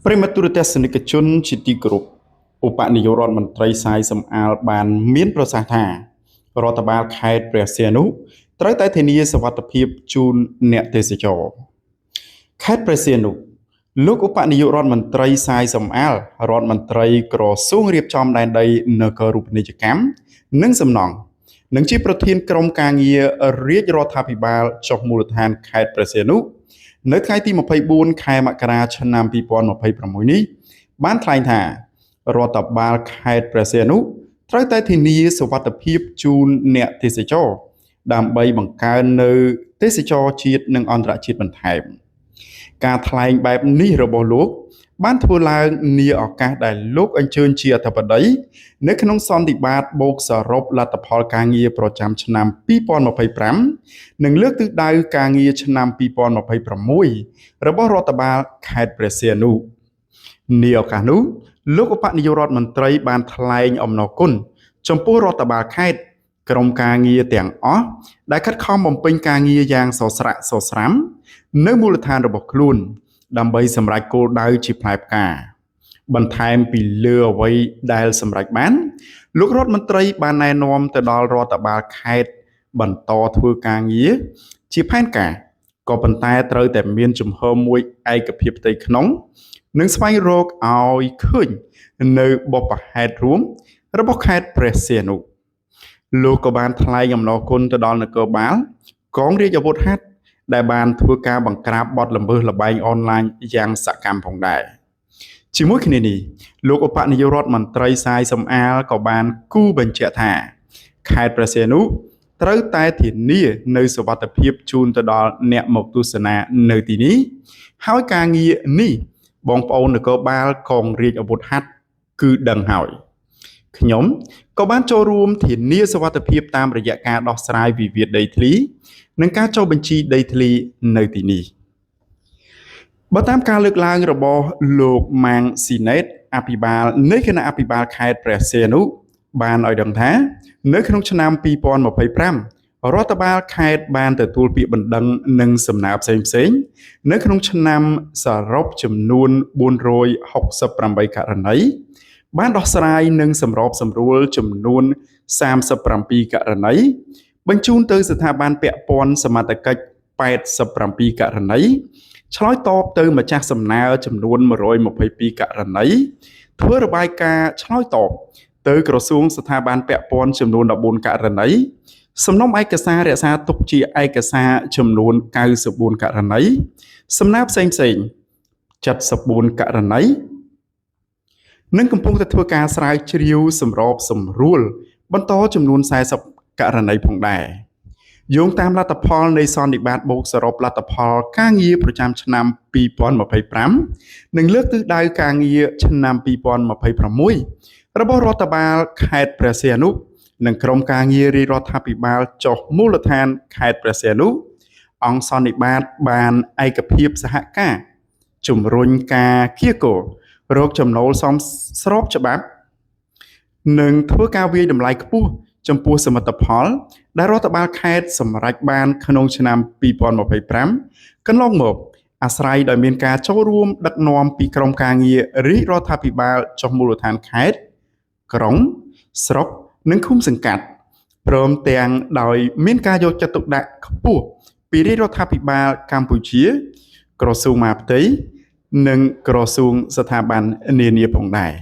ប្រិមត្តទូរទស្សនិកជនជាទីគោរពឧបនាយករដ្ឋមន្ត្រីសាយសំអាលបានមានប្រសាសន៍ថារដ្ឋបាលខេត្តព្រះសីហនុត្រូវតែធានាសុវត្ថិភាពជូនអ្នកទេសចរខេត្តព្រះសីហនុលោកឧបនាយករដ្ឋមន្ត្រីសាយសំអាលរដ្ឋមន្ត្រីក្រសួងរៀបចំដែនដីនគររូបនីយកម្មនិងសំណង់និងជាប្រធានក្រុមការងាររាជរដ្ឋាភិបាលចុះមូលដ្ឋានខេត្តព្រះសីហនុនៅថ្ងៃទី24ខែមករាឆ្នាំ2026នេះបានថ្លែងថារដ្ឋបាលខេត្តព្រះសីហនុត្រូវតែធានាសុវត្ថិភាពជូនអ្នកទេសចរដើម្បីបង្កើននៅទេសចរជាតិនិងអន្តរជាតិបន្ថែមការថ្លែងបែបនេះរបស់លោកបានធ្វើឡើងនាឱកាសដែលលោកអញ្ជើញជាអធិបតីនៅក្នុងសន្និបាតបូកសរុបលទ្ធផលការងារប្រចាំឆ្នាំ2025និងលើកទិសដៅការងារឆ្នាំ2026របស់រដ្ឋបាលខេត្តព្រះសីហនុនាឱកាសនោះលោកឧបនាយករដ្ឋមន្ត្រីបានថ្លែងអំណរគុណចំពោះរដ្ឋបាលខេត្តក្រុមការងារទាំងអស់ដែលខិតខំបំពេញការងារយ៉ាងសស្រាក់សស្រាំនៅមូលដ្ឋានរបស់ខ្លួនដើម្បីសម្រេចគោលដៅជាផ្លែផ្កាបន្ថែមពីលើអ្វីដែលសម្រេចបានលោករដ្ឋមន្ត្រីបានណែនាំទៅដល់រដ្ឋបាលខេត្តបន្តធ្វើការងារជាផែនការក៏ប៉ុន្តែត្រូវតែមានជំហរមួយឯកភាពផ្ទៃក្នុងនិងស្វែងរកឲ្យឃើញនៅបុព្វហេតុរួមរបស់ខេត្តព្រះសីហនុលោកក៏បានថ្លែងអំណរគុណទៅដល់នគរបាលកងរាជអាវុធហត្ថដែលបានធ្វើការបង្ក្រាបបទល្មើសល្បែងអនឡាញយ៉ាងសកម្មផងដែរជាមួយគ្នានេះលោកឧបនាយករដ្ឋមន្ត្រីសាយសំអាលក៏បានគូបញ្ជាក់ថាខេត្តព្រះសីហនុត្រូវតែធានានៅសុវត្ថិភាពជូនទៅដល់អ្នកមកទស្សនានៅទីនេះហើយការងារនេះបងប្អូននគរបាលកងរាជអាវុធហត្ថគឺដឹងហើយខ្ញុំក៏បានចូលរួមធានាសុវត្ថិភាពតាមរយៈការដោះស្រាយវិវាទដីធ្លីនិងការចុះបញ្ជីដីធ្លីនៅទីនេះបើតាមការលើកឡើងរបស់លោកម៉ាងស៊ីណេតអភិបាលនៃគណៈអភិបាលខេត្តព្រះសីហនុបានឲ្យដឹងថានៅក្នុងឆ្នាំ2025រដ្ឋបាលខេត្តបានទទួលពាក្យបណ្ដឹងនិងសំណើផ្សេងៗនៅក្នុងឆ្នាំសរុបចំនួន468ករណីបានដោះស្រាយនិងសម្របសម្រួលចំនួន37ករណីបញ្ជូនទៅស្ថាប័នពាក់ព័ន្ធសមត្ថកិច្ច87ករណីឆ្លើយតបទៅម្ចាស់សំណើចំនួន122ករណីធ្វើរបាយការណ៍ឆ្លើយតបទៅក្រសួងស្ថាប័នពាក់ព័ន្ធចំនួន14ករណីសំណុំឯកសាររក្សាទុកជាឯកសារចំនួន94ករណីសំណើផ្សេង74ករណីនិងកំពុងតែធ្វើការស្រាវជ្រាវសម្របសម្រួលបន្តចំនួន40ករណីផងដែរយោងតាមលទ្ធផលនៃសន្និបាតបូកសរុបលទ្ធផលការងារប្រចាំឆ្នាំ2025និងលើកទិសដៅការងារឆ្នាំ2026របស់រដ្ឋបាលខេត្តព្រះសីហនុនិងក្រុមការងាររាជរដ្ឋាភិបាលចុះមូលដ្ឋានខេត្តព្រះសីហនុអង្គសន្និបាតបានឯកភាពសហការជំរុញការគៀកគររកចំណូលសមស្របច្បាប់និងធ្វើការវាយតម្លៃខ្ពស់ចំពោះសមិទ្ធផលដែលរដ្ឋបាលខេត្តសម្រេចបានក្នុងឆ្នាំ2025កន្លងមកអាស្រ័យដោយមានការចូលរួមដឹកនាំពីក្រុមការងាររាជរដ្ឋាភិបាលចុះមូលដ្ឋានខេត្តក្រុងស្រុកនិងឃុំសង្កាត់ព្រមទាំងដោយមានការយកចិត្តទុកដាក់ខ្ពស់ពីរាជរដ្ឋាភិបាលកម្ពុជាក្រសួងមហាផ្ទៃនិងក្រសួងស្ថាប័ននានាផងដែរ